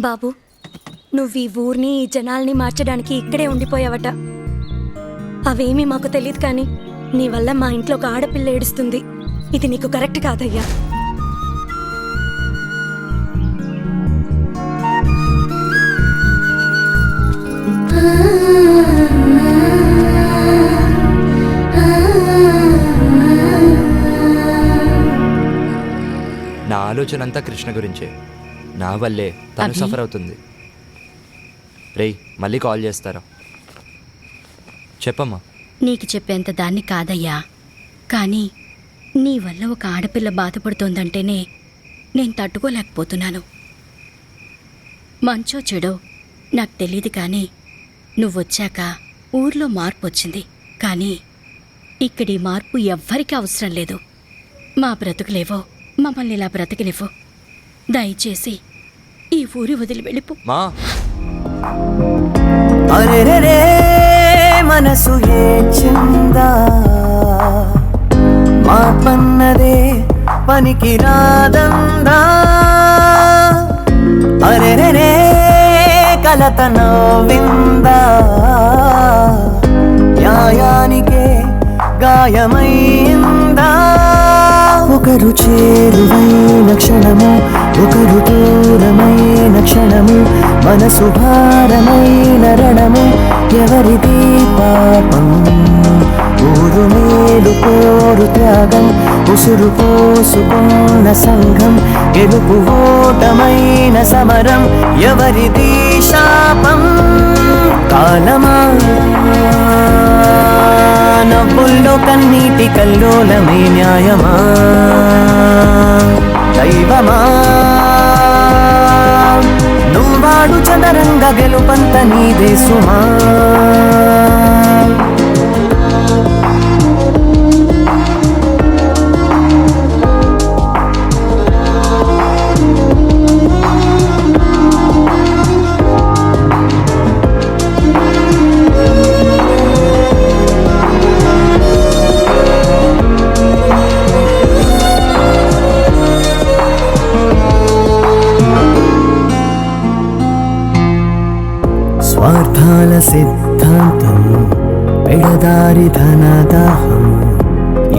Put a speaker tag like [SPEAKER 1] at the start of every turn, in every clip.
[SPEAKER 1] బాబు, నువ్వు ఈ ఊరిని ఈ జనాల్ని మార్చడానికి ఇక్కడే ఉండిపోయావట. అవేమీ మాకు తెలియదు, కానీ నీ వల్ల మా ఇంట్లో ఒక ఆడపిల్ల ఏడుస్తుంది. ఇది నీకు కరెక్ట్ కాదయ్యా.
[SPEAKER 2] నా ఆలోచన అంతా కృష్ణ గురించే. నా వల్లే తను సఫర్ అవుతుంది. రేయ్, మళ్ళీ కాల్ చేస్తారా? చెప్పమ్మా.
[SPEAKER 3] నీకు చెప్పేంత దాన్ని కాదయ్యా, కానీ నీ వల్ల ఒక ఆడపిల్ల బాధపడుతోందంటేనే నేను తట్టుకోలేకపోతున్నాను. మంచో చెడో నాకు తెలీదు, కానీ నువ్వొచ్చాక ఊర్లో మార్పు వచ్చింది. కానీ ఇక్కడి మార్పు ఎవ్వరికీ అవసరం లేదు. మా బ్రతుకులేవో మమ్మల్ని ఇలా బ్రతికినివ్వు. దయచేసి ఈ ఊరి వదిలి వెళ్ళిపో.
[SPEAKER 2] మా
[SPEAKER 4] అరెరే మనసు ఏచిందా, మా పన్నదే పనికి రాదందా. అరెరే కలత నవ్విందా, న్యాయానికే గాయమైందా. ఒకరు చేరువైన క్షణము, ఒకరు దూరమైన క్షణము, మనసు భారమైన రణము. ఎవరిది పాపం? ఊరు మేలు కోరు త్యాగం, ఉసురు పోసుకున్న సంఘం, గెలుపు ఓటమైన సమరం. ఎవరిది శాపం? కాలమా నవ్వుల్లో కన్నీటి కల్లోలమే న్యాయమా? దైవమా నువ్వాడు చదరంగ గెలుపంత నీదే సుమా. స్వార్థాల సిద్ధాంతం, పెడదారి ధనదాహం,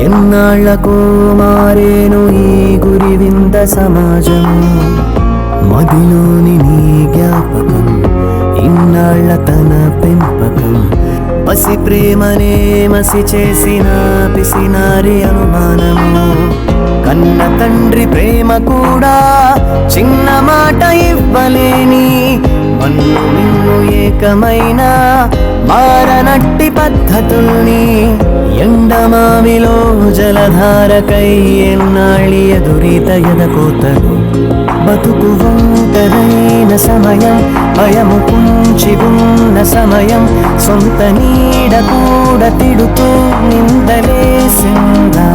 [SPEAKER 4] ఎన్నాళ్లకో మారేను ఈ గురి వింద సమాజం. మదిలోని నీ జ్ఞాపకం, ఇన్నాళ్ల తన పెంపకం, పసి ప్రేమనే మసి చేసిన పిసినారి అనుమానము. కన్న తండ్రి ప్రేమ కూడా చిన్న మాట ఇవ్వలేని, మన్ను నిన్ను ఏకమైన మారనట్టి పద్ధతుల్ని. ఎండమావిలో జలధారకై ఎన్నాళ్ళి ఎదురీత ఎదకోతలు. బతుకు ఒంటరైన సమయం, భయము కుంచి ఉన్న సమయం, సొంత నీడ కూడా తిడుతూ నిందలేసిందా.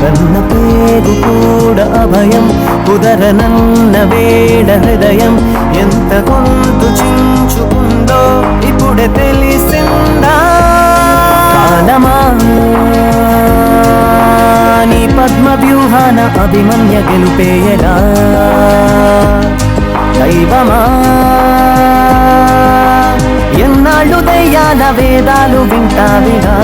[SPEAKER 4] కన్న పేరు కూడా అభయం, కుదరనన్న వేడ హృదయం ఎంత గొంతు చించుకుందో ఇప్పుడే తెలిసిందా. కాలమా నీ పద్మ వ్యూహాన అభిమన్య గెలుపేయలా. దైవమా ఎన్నాళ్ళు దయ్యాల వేదాలు వింటావిగా.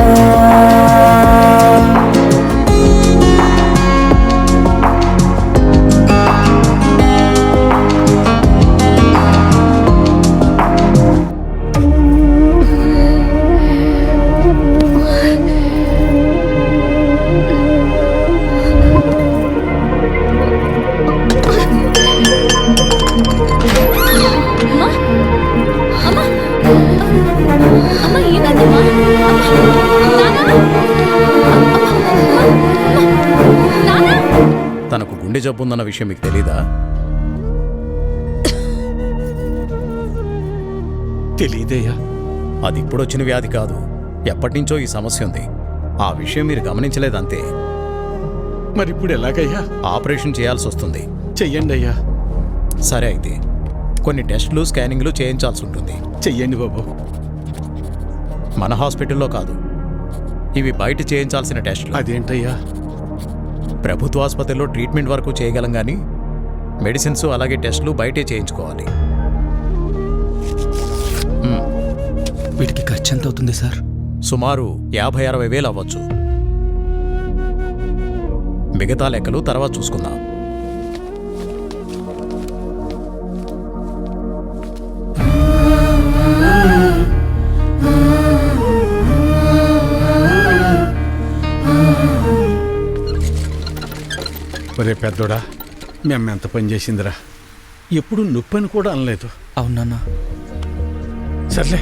[SPEAKER 5] తనకు గుండె జబ్బు ఉందన్న విషయం మీకు తెలీదా?
[SPEAKER 6] తెలీదయ్యా.
[SPEAKER 5] అది ఇప్పుడొచ్చిన వ్యాధి కాదు, ఎప్పటినుంచో ఈ సమస్య ఉంది. ఆ విషయం మీరు గమనించలేదంతే.
[SPEAKER 6] మరి ఇప్పుడు ఎలాగయ్యా?
[SPEAKER 5] ఆపరేషన్ చేయాల్సి వస్తుంది.
[SPEAKER 6] చెయ్యండి అయ్యా.
[SPEAKER 5] సరే, అయితే కొన్ని టెస్టులు స్కానింగ్లు చేయించాల్సి ఉంటుంది.
[SPEAKER 6] చెయ్యండి బాబు.
[SPEAKER 5] మన హాస్పిటల్లో కాదు, ఇవి బయట చేయించాల్సిన టెస్టులు.
[SPEAKER 6] అదేంటయ్యా?
[SPEAKER 5] ప్రభుత్వ ఆసుపత్రిలో ట్రీట్మెంట్ వరకు చేయగలం, కానీ మెడిసిన్స్ అలాగే టెస్టులు బయటే చేయించుకోవాలి.
[SPEAKER 7] వీటికి ఖర్చు ఎంత అవుతుంది సార్?
[SPEAKER 5] సుమారు 50-60 వేలు అవ్వచ్చు. మిగతా లెక్కలు తర్వాత చూసుకుందాం.
[SPEAKER 6] ఒరే పెద్దోడా, మేము ఎంత పని చేసిందిరా. ఎప్పుడు నొప్పి అని కూడా అనలేదు.
[SPEAKER 7] అవునన్నా.
[SPEAKER 6] సర్లే,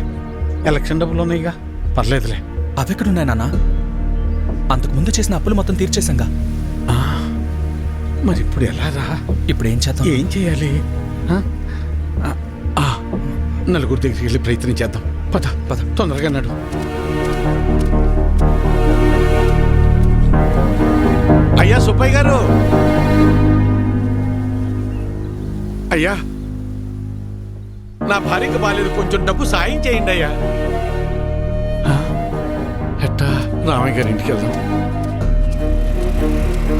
[SPEAKER 6] ఎలక్షన్ డబ్బులు ఉన్నాయిగా, పర్లేదులే.
[SPEAKER 7] అవెక్కడున్నాయి నాన్న? అంతకుముందు చేసిన అప్పులు మొత్తం తీర్చేశాంగా.
[SPEAKER 6] మరి ఇప్పుడు ఎలా రా?
[SPEAKER 7] ఇప్పుడు ఏం చేద్దాం?
[SPEAKER 6] ఏం చేయాలి? నలుగురు దగ్గరికి వెళ్ళి ప్రయత్నం చేద్దాం. పద పద, తొందరగా నడు. అయ్యా సుబ్బయ్య గారు, అయ్యా నా భార్యకి బాలేదు, కొంచెం డబ్బు సాయం చేయండి అయ్యా. ఎట్టా? రామయ్య గారి ఇంటికి వెళ్దాం.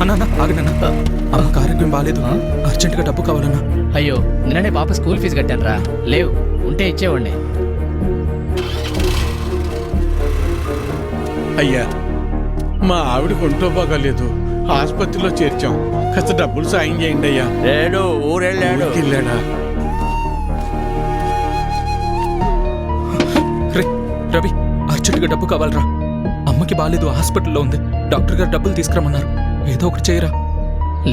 [SPEAKER 7] అన్నా ఆగనన్నా, అమ్మకి ఆరోగ్యం బాగాలేదు, అర్జెంటుగా డబ్బు కావాలన్నా.
[SPEAKER 8] అయ్యో, నిన్ననే పాప స్కూల్ ఫీజు కట్టాను రా. లేవు, ఉంటే ఇచ్చేవాడిని.
[SPEAKER 6] అయ్యా, మా ఆవిడకి ఒంట్లో బాగాలేదు, ఆసుపత్రిలో చేర్చాం, కాస్త డబ్బులు సాయం చేయండి అయ్యా.
[SPEAKER 2] ఊరెళ్ళాడు.
[SPEAKER 6] వెళ్ళాడా?
[SPEAKER 7] రే రవి, అర్జెంటుగా డబ్బు కావాలరా. అమ్మకి బాగాలేదు, హాస్పిటల్లో ఉంది. డాక్టర్ గారు డబ్బులు తీసుకురమ్మన్నారు. ఏదో ఒకటి చేయరా.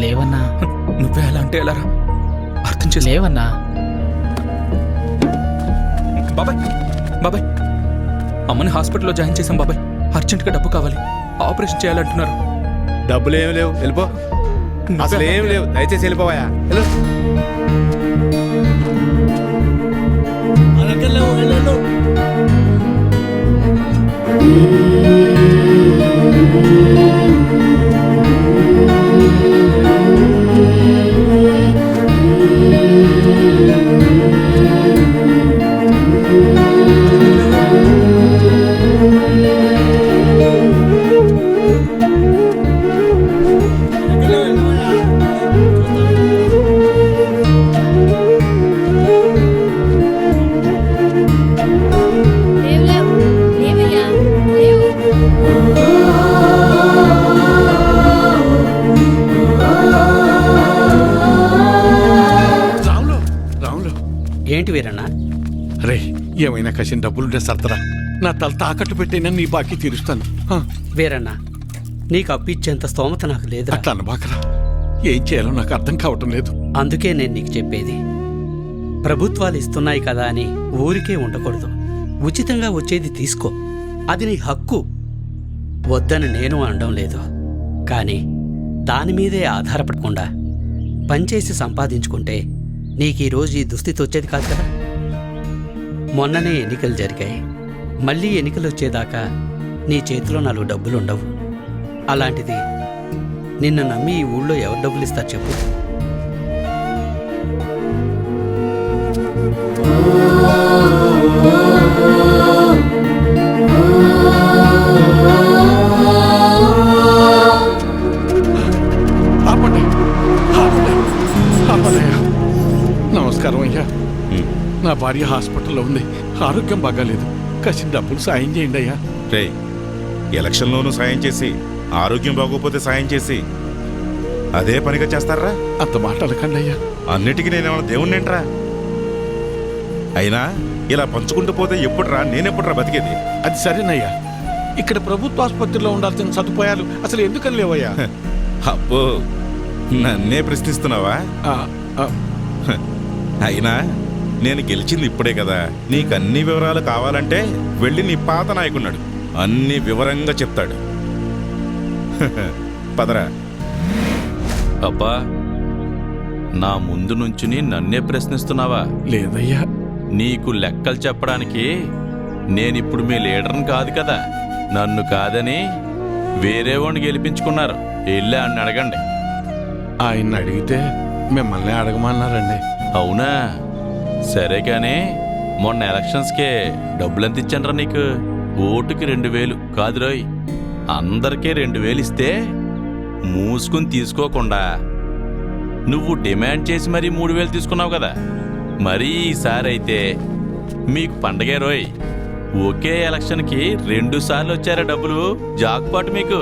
[SPEAKER 8] లేవన్నా.
[SPEAKER 7] నువ్వే అలా అంటే ఎలారా? అర్థం చేసి.
[SPEAKER 8] లేవన్నా.
[SPEAKER 7] బాబాయ్ అమ్మని హాస్పిటల్లో జాయిన్ చేశాం బాబాయ్. అర్జెంటుగా డబ్బు కావాలి, ఆపరేషన్ చేయాలంటున్నారు.
[SPEAKER 9] డబ్బులు ఏమి లేవు, వెళ్ళిపో. అసలు ఏమి లేవు, దయచేసి వెళ్ళిపోవా.
[SPEAKER 8] ఏంటి వీరన్నా?
[SPEAKER 6] రే, ఏమైనా కసిన డబ్బులుంటే సర్దరా. నా తల తాకట్టు పెట్టైనా నీ బాకీ తీరుస్తాను.
[SPEAKER 8] వీరన్నా, నీకు అప్పిచ్చేంత స్తోమత నాకు లేదు.
[SPEAKER 6] అట్లా అనబాకరా. ఏం చేయాలో నాకు అర్థం కావటం లేదు.
[SPEAKER 8] అందుకే నేను నీకు చెప్పేది, ప్రభుత్వాలు ఇస్తున్నాయి కదా అని ఊరికే ఉండకూడదు. ఉచితంగా వచ్చేది తీసుకో, అది నీ హక్కు. వద్దని నేను అనడం లేదు, కానీ దాని మీదే ఆధారపడకుండా పనిచేసి సంపాదించుకుంటే నీకు ఈరోజు ఈ దుస్థితి వచ్చేది కాదు కదా. మొన్ననే ఎన్నికలు జరిగాయి, మళ్ళీ ఎన్నికలు వచ్చేదాకా నీ చేతిలో 4 డబ్బులు ఉండవు. అలాంటిది నిన్ను నమ్మి ఈ ఊళ్ళో ఎవరు డబ్బులు ఇస్తారు చెప్పు?
[SPEAKER 6] ఆపండి, ఆపండి, ఆపండి. నమస్కారం అయ్యా. నా భార్య హాస్పిటల్లో ఉంది, ఆరోగ్యం బాగాలేదు, కాసిన డబ్బులు సాయం చేయండి అయ్యా.
[SPEAKER 10] రే, ఎలక్షన్లోనూ సాయం చేసి ఆరోగ్యం బాగోపోతే సాయం చేసి అదే పనిగా చేస్తారా?
[SPEAKER 6] అంత మాట అనకండి అయ్యా.
[SPEAKER 10] అన్నిటికీ నేనేమన్నా దేవుణ్ణేంట్రా? అయినా ఇలా పంచుకుంటూ పోతే ఎప్పుడురా, నేనెప్పుడురా బతికేది?
[SPEAKER 6] అది సరేనయ్యా, ఇక్కడ ప్రభుత్వ ఆసుపత్రిలో ఉండాల్సిన సదుపాయాలు అసలు ఎందుకని లేవయ్యా?
[SPEAKER 10] అబ్బో, నన్నే ప్రశ్నిస్తున్నావా? అయినా నేను గెలిచింది ఇప్పుడే కదా. నీకన్ని వివరాలు కావాలంటే వెళ్ళి నీ పాత నాయకున్నాడు, అన్ని వివరంగా చెప్తాడు. పదరా.
[SPEAKER 11] అబ్బా, నా ముందు నుంచుని నన్నే ప్రశ్నిస్తున్నావా?
[SPEAKER 6] లేదయ్యా.
[SPEAKER 11] నీకు లెక్కలు చెప్పడానికి నేనిప్పుడు మీ లీడర్ని కాదు కదా. నన్ను కాదని వేరే వాడిని గెలిపించుకున్నారు. వెళ్ళి అని అడగండి.
[SPEAKER 6] ఆయన్ని అడిగితే మిమ్మల్ని అడగమన్నారండి.
[SPEAKER 11] అవునా? సరే కానీ మొన్న ఎలక్షన్స్కే డబ్బులెంత ఇచ్చానరా నీకు? ఓటుకి 2000 కాదు రోయ్, అందరికీ 2000 ఇస్తే మూసుకుని తీసుకోకుండా నువ్వు డిమాండ్ చేసి మరీ 3000 తీసుకున్నావు కదా, మరీ ఈసారి అయితే మీకు పండగే రోయ్. ఒకే ఎలక్షన్కి 2 సార్లు వచ్చారా డబ్బులు, జాక్పాట్ మీకు.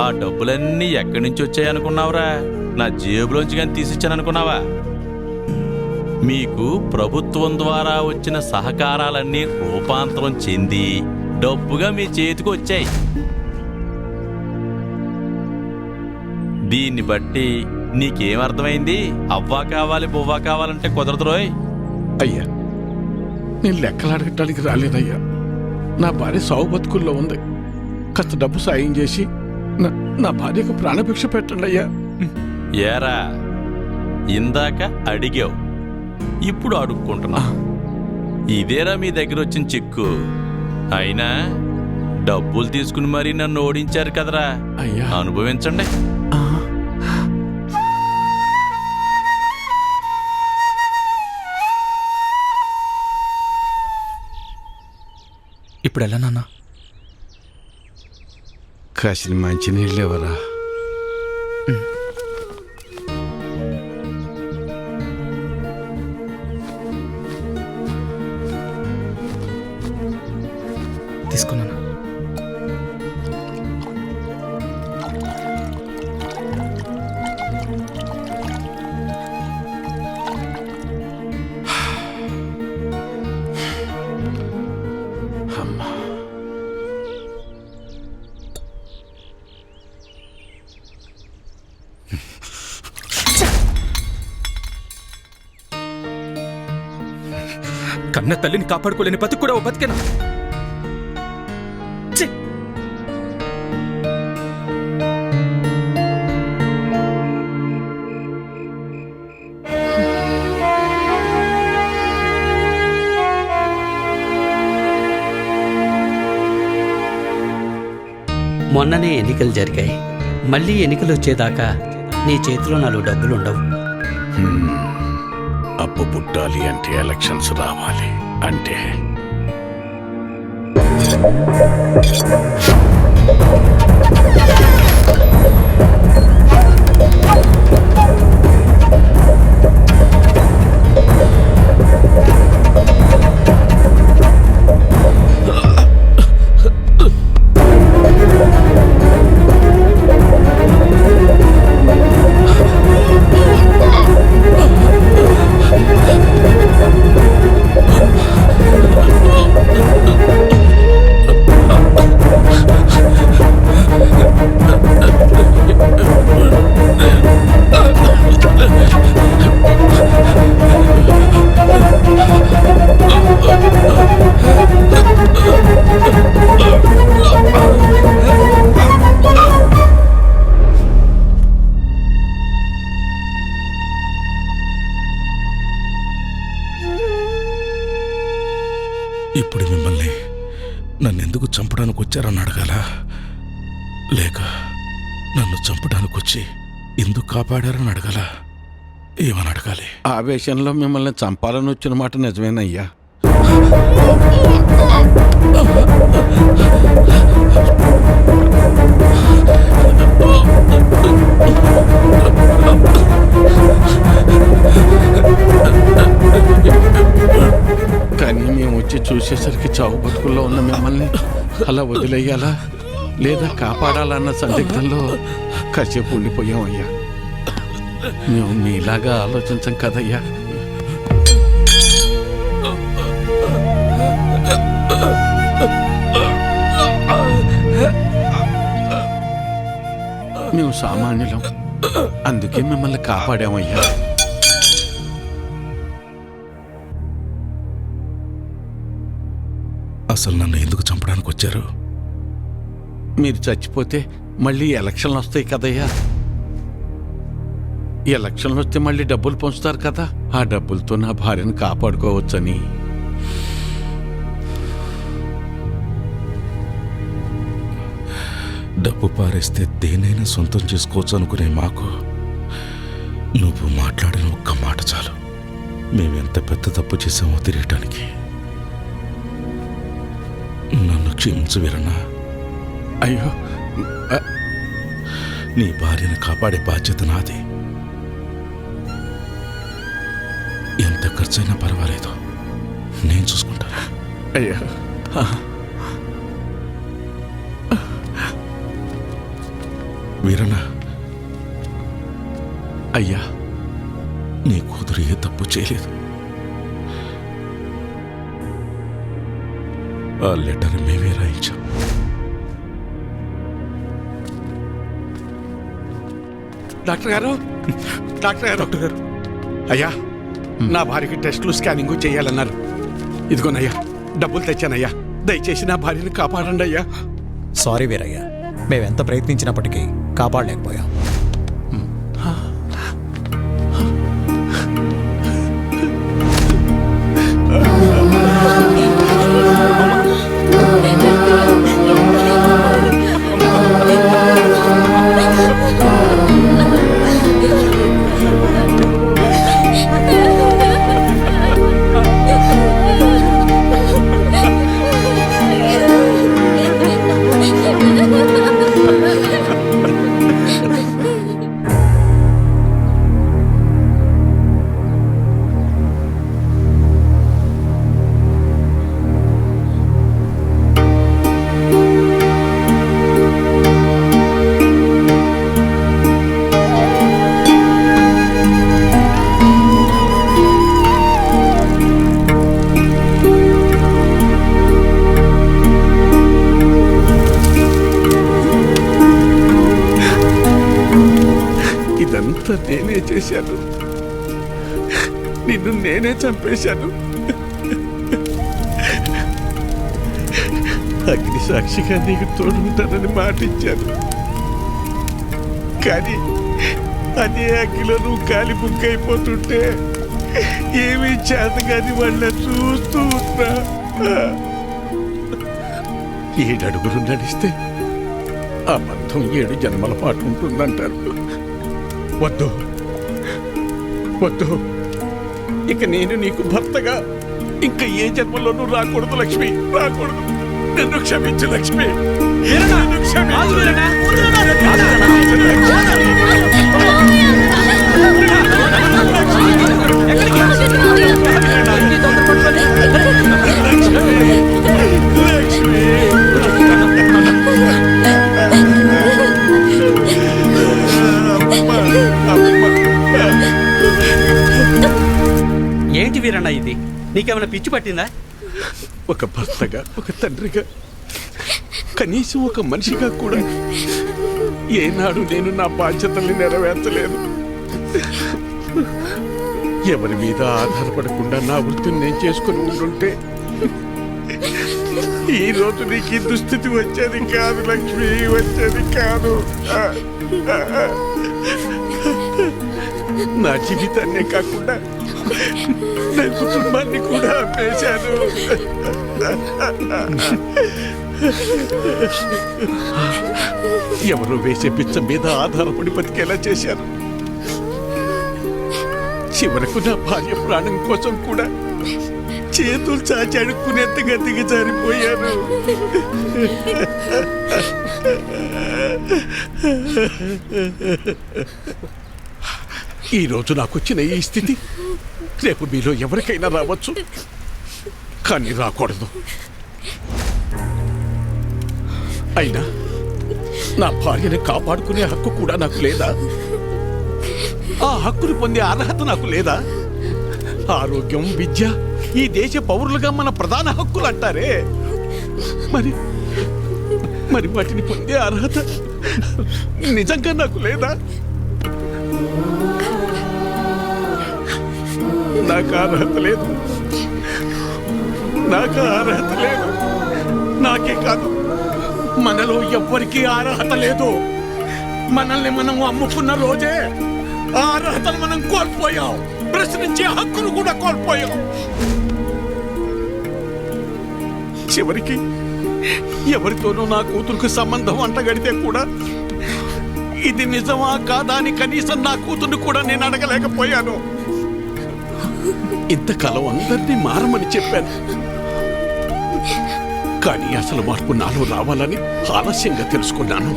[SPEAKER 11] ఆ డబ్బులన్నీ ఎక్కడి నుంచి వచ్చాయనుకున్నావురా? నా జేబులోంచి కానీ తీసిచ్చాననుకున్నావా? మీకు ప్రభుత్వం ద్వారా వచ్చిన సహకారాలన్నీ రూపాంతరం చెంది డబ్బుగా మీ చేతికి వచ్చాయి. దీన్ని బట్టి నీకేమర్థమైంది? అవ్వా కావాలి బొవ్వా కావాలంటే కుదరదు రోయ్.
[SPEAKER 6] అయ్యా, నేను లెక్కలు అడగటానికి రాలేదయ్యా. నా భార్య సావు బతుకుల్లో ఉంది. కాస్త డబ్బు సాయం చేసి నా భార్యకు ప్రాణభిక్ష పెట్టండి అయ్యా.
[SPEAKER 11] ఏరా, ఇందాక అడిగావు, ఇప్పుడు అడుక్కుంటున్నా. ఇదేరా మీ దగ్గర వచ్చిన చిక్కు. అయినా డబ్బులు తీసుకుని మరీ నన్ను ఓడించారు కదరా,
[SPEAKER 6] అయ్యా
[SPEAKER 11] అనుభవించండి.
[SPEAKER 7] ఇప్పుడు ఎలా నాన్న?
[SPEAKER 6] కాసిన మంచి నీళ్ళు ఎవరా?
[SPEAKER 7] తీసుకున్నాను.
[SPEAKER 6] అమ్మా,
[SPEAKER 7] కన్న తల్లిని కాపాడుకోలేని బతుకు కూడా ఓ బతికేనా? ఛీ!
[SPEAKER 8] మొన్ననే ఎన్నికలు జరిగాయి. మళ్ళీ ఎన్నికలు వచ్చేదాకా నీ చేతిలో 4 డబ్బులుండవు.
[SPEAKER 6] అప్పు పుట్టాలి అంటే ఎలక్షన్స్ రావాలి అంటే
[SPEAKER 10] ఇప్పుడు మిమ్మల్ని నన్నెందుకు చంపడానికి వచ్చారని అడగాల, లేక నన్ను చంపడానికి వచ్చి ఎందుకు కాపాడారని అడగాల? ఏమని అడగాలి?
[SPEAKER 6] ఆవేశంలో మిమ్మల్ని చంపాలని వచ్చిన మాట నిజమేనయ్యా. కానీ మేము వచ్చి చూసేసరికి చావు బతుకుల్లో ఉన్న మిమ్మల్ని అలా వదిలేయాలా లేదా కాపాడాలన్న సందిగ్ధంలో కాసేపు ఉండిపోయామయ్యా. మేము మీలాగా ఆలోచించం కదయ్యా. మేము సామాన్యులం, అందుకే మిమ్మల్ని కాపాడామయ్యా.
[SPEAKER 10] అసలు నన్ను ఎందుకు చంపడానికి వచ్చారు?
[SPEAKER 6] మీరు చచ్చిపోతే మళ్ళీ ఎలక్షన్లు వస్తాయి కదయ్యా. ఎలక్షన్లు వస్తే మళ్ళీ డబ్బులు పంచుతారు కదా, ఆ డబ్బులతో నా భార్యను కాపాడుకోవచ్చని.
[SPEAKER 10] డబ్బు పారేస్తే దేనైనా సొంతం చేసుకోవచ్చు అనుకునే మాకు నువ్వు మాట్లాడిన ఒక్క మాట చాలు మేమెంత పెద్ద తప్పు చేసామో తెలియటానికి. నన్ను క్షమించు వీరన్నా.
[SPEAKER 6] అయ్యో,
[SPEAKER 10] నీ భార్యను కాపాడే బాధ్యత నాది. ఎంత ఖర్చైనా పర్వాలేదు, నేను చూసుకుంటాను.
[SPEAKER 6] అయ్యా
[SPEAKER 10] వీరన్న,
[SPEAKER 6] అయ్యా
[SPEAKER 10] నీ కూతురు ఏ తప్పు చేయలేదు. ఆ లెటర్ మేమే రాయించాం.
[SPEAKER 6] డాక్టర్ గారు, డాక్టర్ గారు, అయ్యా నా భార్యకి టెస్టులు స్కానింగ్ చేయాలన్నారు. ఇదిగోనయ్యా డబ్బులు తెచ్చానయ్యా, దయచేసి నా భార్యని కాపాడండి అయ్యా.
[SPEAKER 5] సారీ వీరయ్య, మేమెంత ప్రయత్నించినప్పటికీ కాపాడలేకపోయాం.
[SPEAKER 6] ఇదంతా నేనే చేశాను, నిన్ను నేనే చంపేశాను. అగ్ని సాక్షిగా నీకు తోడుంటానని మాటిచ్చాను, కానీ అదే అగ్నిలో నువ్వు కాలి బుక్కైపోతుంటే ఏమీ చేత కాని వాళ్ళ చూస్తూ ఉన్నా. 7 అడుగులు నడిస్తే ఆ బంధం 7 జన్మల పాటు ఉంటుందంటారు. వద్దు వద్దు, ఇక నేను నీకు భర్తగా ఇంకా ఏ జన్మలోనూ రాకూడదు లక్ష్మి, రాకూడదు. నన్ను క్షమించు లక్ష్మి, నన్ను క్షమించు.
[SPEAKER 8] ఏంటి వీరన్న ఇది? నీకేమైనా పిచ్చి పట్టిందా?
[SPEAKER 6] ఒక భర్తగా, ఒక తండ్రిగా, కనీసం ఒక మనిషిగా కూడా ఏనాడు నేను నా బాధ్యతల్ని నెరవేర్చలేదు. ఎవరి మీద ఆధారపడకుండా నా వృత్తిని నేను చేసుకుని ఉంటుంటే ఈ రోజు నీకు ఈ దుస్థితి వచ్చేది కాదు లక్ష్మి, వచ్చేది కాదు. నా జీవితాన్నే కాకుండా నా కుటుంబాన్ని కూడా అమ్మేశాను. ఎవరు వేసే పిచ్చ మీద ఆధారపడి బతికేలా చేశాను. చివరకు నా భార్య ప్రాణం కోసం కూడా చేతులు చాచి అడుక్కునేంతగా దిగజారిపోయాను. ఈరోజు నాకు వచ్చిన ఈ స్థితి రేపు మీలో ఎవరికైనా రావచ్చు, కానీ రాకూడదు. అయినా నా భార్యని కాపాడుకునే హక్కు కూడా నాకు లేదా? ఆ హక్కును పొందే అర్హత నాకు లేదా? ఆరోగ్యం, విద్య ఈ దేశ పౌరులుగా మన ప్రధాన హక్కులు అంటారే, మరి మరి వాటిని పొందే అర్హత నిజంగా నాకు లేదా? నాకు అర్హత లేదు, నాకు అర్హత లేదు. నాకే కాదు, మనలో ఎవ్వరికీ అర్హత లేదు. మనల్ని మనం అమ్ముకున్న రోజే ఆ అర్హతను మనం కోల్పోయాం, ప్రశ్నించే హక్కును కూడా కోల్పోయాం. చివరికి ఎవరితోనూ నా కూతురుకు సంబంధం అంటగడితే కూడా ఇది నిజమా కాదా అని కనీసం నా కూతుర్ని కూడా నేను అడగలేకపోయాను. ఇంతకాలం అందరినీ మారమని చెప్పాను, కానీ అసలు మార్పు నాలో రావాలని ఆలస్యంగా తెలుసుకున్నాను.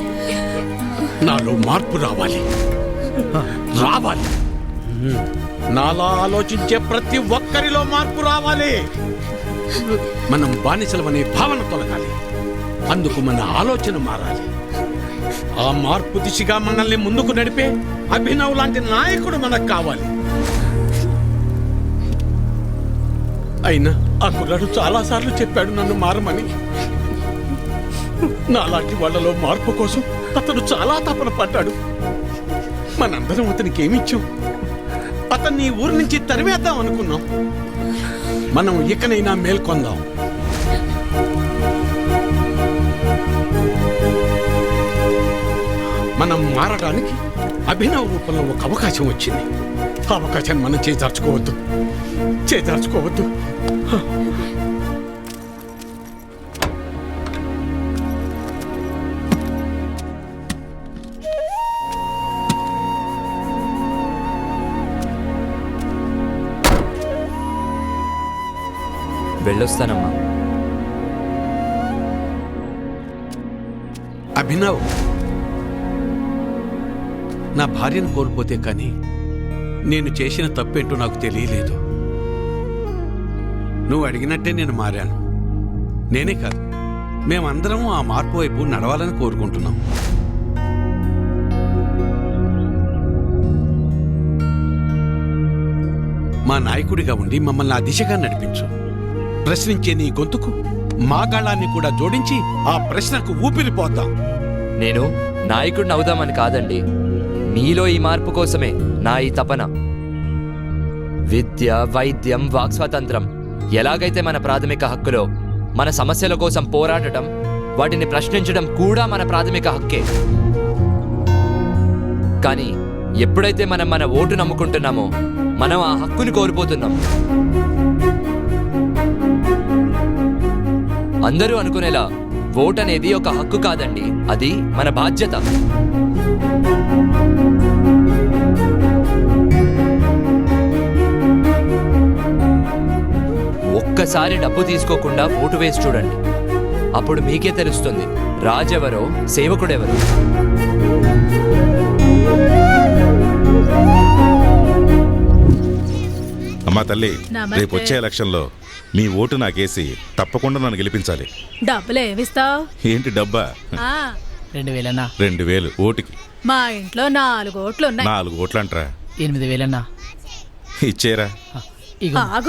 [SPEAKER 6] నాలో మార్పు రావాలి. నాలా ఆలోచించే ప్రతి ఒక్కరిలో మార్పు రావాలి. మనం బానిసలమనే భావన తొలగాలి. అందుకు మన ఆలోచన మారాలి. ఆ మార్పు దిశగా మనల్ని ముందుకు నడిపే అభినవ్ లాంటి నాయకుడు మనకు కావాలి. అయినా ఆ కుర్రాడు చాలాసార్లు చెప్పాడు నన్ను మారమని. నాలాంటి వాళ్ళలో మార్పు కోసం అతను చాలా తపన పడ్డాడు. మనందరం అతనికి ఏమిచ్చాం? అతన్ని ఈ ఊరి నుంచి తరివేద్దాం అనుకున్నాం. మనం ఇకనైనా మేల్కొందాం. మనం మారడానికి అభినవ్ రూపంలో ఒక అవకాశం వచ్చింది. ఆ అవకాశాన్ని మనం చేజార్చుకోవద్దు.
[SPEAKER 2] వెళ్ళొస్తానమ్మా.
[SPEAKER 6] అభినవ్, నా భార్యను కోల్పోతే కానీ నేను చేసిన తప్పేంటో నాకు తెలియలేదు. నువ్వు అడిగినట్టే నేను మారాను. నేనే కాదు, మేమందరం ఆ మార్పు వైపు నడవాలని కోరుకుంటున్నాం. మా నాయకుడిగా ఉండి మమ్మల్ని ఆ దిశగా నడిపించు. ప్రశ్నించే నీ గొంతుకు మా గాళాన్ని కూడా జోడించి ఆ ప్రశ్నకు ఊపిరిపోద్దాం.
[SPEAKER 2] నేను నాయకుడిని అవుదామని కాదండి, మీలో ఈ మార్పు కోసమే నా ఈ తపన. విద్య, వైద్యం, వాక్ స్వాతంత్రం ఎలాగైతే మన ప్రాథమిక హక్కులో, మన సమస్యల కోసం పోరాడటం, వాటిని ప్రశ్నించడం కూడా మన ప్రాథమిక హక్కే. కానీ ఎప్పుడైతే మనం మన ఓటు నమ్ముకుంటున్నామో మనం ఆ హక్కుని కోల్పోతున్నాం. అందరూ అనుకునేలా ఓట్ అనేది ఒక హక్కు కాదండి, అది మన బాధ్యత. ఒక్కసారి డబ్బు తీసుకోకుండా ఓటు వేసి చూడండి. అప్పుడు మీకే తెలుస్తుంది రాజెవరో సేవకుడెవరో.
[SPEAKER 10] అమ్మా తల్లి, రేపు వచ్చే ఎలక్షన్లో మీ ఓటు నాకేసి తప్పకుండా నన్ను గెలిపించాలి.
[SPEAKER 12] డబ్బులు ఏమిస్తావు?
[SPEAKER 10] ఏంటి డబ్బా?
[SPEAKER 12] 2000
[SPEAKER 10] 2000 ఓటుకి.
[SPEAKER 12] మా ఇంట్లో 4 ఓట్లు ఉన్నాయి.
[SPEAKER 10] 4 ఓట్లు అంటారా?
[SPEAKER 12] 8000
[SPEAKER 10] ఇచ్చేరా.
[SPEAKER 12] ఆగు.